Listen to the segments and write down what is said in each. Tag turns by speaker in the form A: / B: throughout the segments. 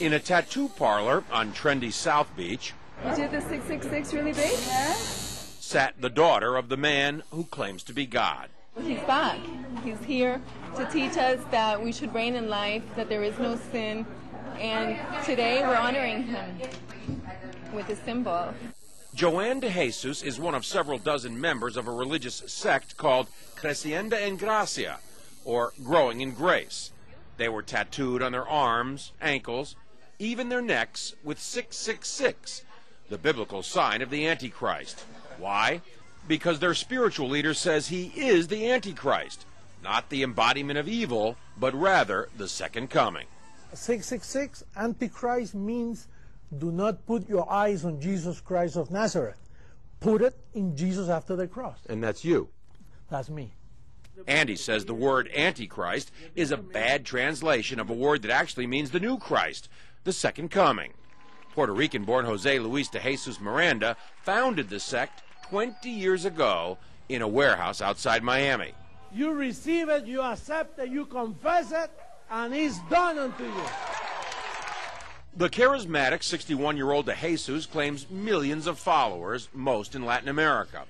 A: In a tattoo parlor on trendy South Beach,
B: You did the 666 really big? Yeah.
A: sat the daughter of the man who claims to be God.
B: He's back. He's here to teach us that we should reign in life, that there is no sin, and today we're honoring him with a symbol.
A: Joanne de Jesus is one of several dozen members of a religious sect called Creciendo en Gracia, or Growing in Grace. They were tattooed on their arms, ankles, even their necks with 666, the biblical sign of the Antichrist. Why? Because their spiritual leader says he is the Antichrist, not the embodiment of evil, but rather the second coming.
C: 666, Antichrist means do not put your eyes on Jesus Christ of Nazareth. Put it in Jesus after the cross.
A: And that's you.
C: That's me.
A: Andy says the word Antichrist is a bad translation of a word that actually means the new Christ, the second coming. Puerto Rican-born Jose Luis de Jesus Miranda founded the sect 20 years ago in a warehouse outside Miami.
C: You receive it, you accept it, you confess it, and it's done unto you.
A: The charismatic 61-year-old de Jesus claims millions of followers, most in Latin America.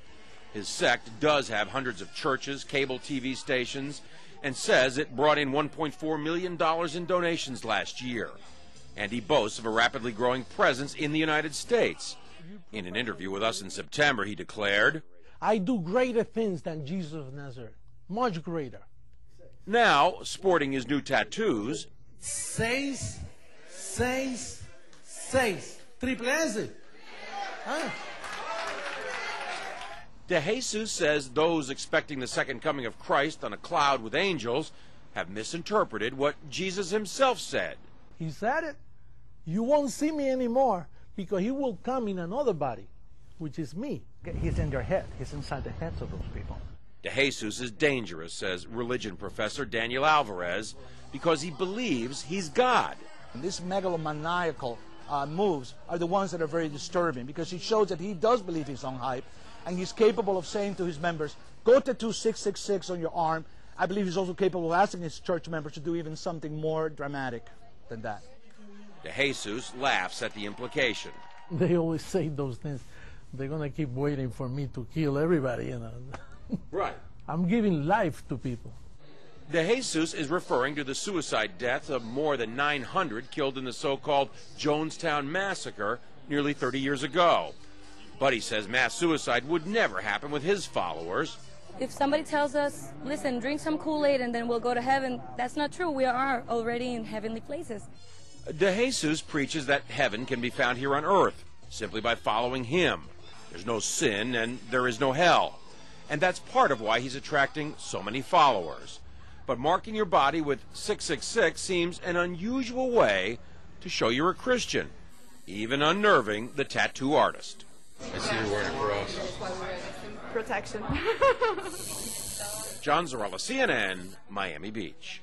A: His sect does have hundreds of churches, cable TV stations, and says it brought in $1.4 million in donations last year. And he boasts of a rapidly growing presence in the United States. In an interview with us in September, he declared,
C: I do greater things than Jesus of Nazareth, much greater.
A: Now, sporting his new tattoos,
C: 6, 6, 6. Triple S. Huh?
A: de Jesus says those expecting the second coming of Christ on a cloud with angels have misinterpreted what Jesus himself said.
C: He said it. You won't see me anymore because he will come in another body, which is me.
D: He's in their head. He's inside the heads of those people.
A: De Jesus is dangerous, says religion professor Daniel Alvarez, because he believes he's God.
D: And these megalomaniacal moves are the ones that are very disturbing because it shows that he does believe his own hype and he's capable of saying to his members, go tattoo 666 on your arm. I believe he's also capable of asking his church members to do even something more dramatic than that.
A: De Jesus laughs at the implication.
C: They always say those things. They're going to keep waiting for me to kill everybody, you know.
A: Right.
C: I'm giving life to people.
A: De Jesus is referring to the suicide deaths of more than 900 killed in the so-called Jonestown Massacre nearly 30 years ago. But he says mass suicide would never happen with his followers.
E: If somebody tells us, listen, drink some Kool-Aid and then we'll go to heaven, that's not true. We are already in heavenly places.
A: De Jesus preaches that heaven can be found here on earth simply by following him. There's no sin and there is no hell. And that's part of why he's attracting so many followers. But marking your body with 666 seems an unusual way to show you're a Christian, even unnerving the tattoo artist.
F: I see you're wearing a cross.
B: Protection.
A: John Zarella, CNN, Miami Beach.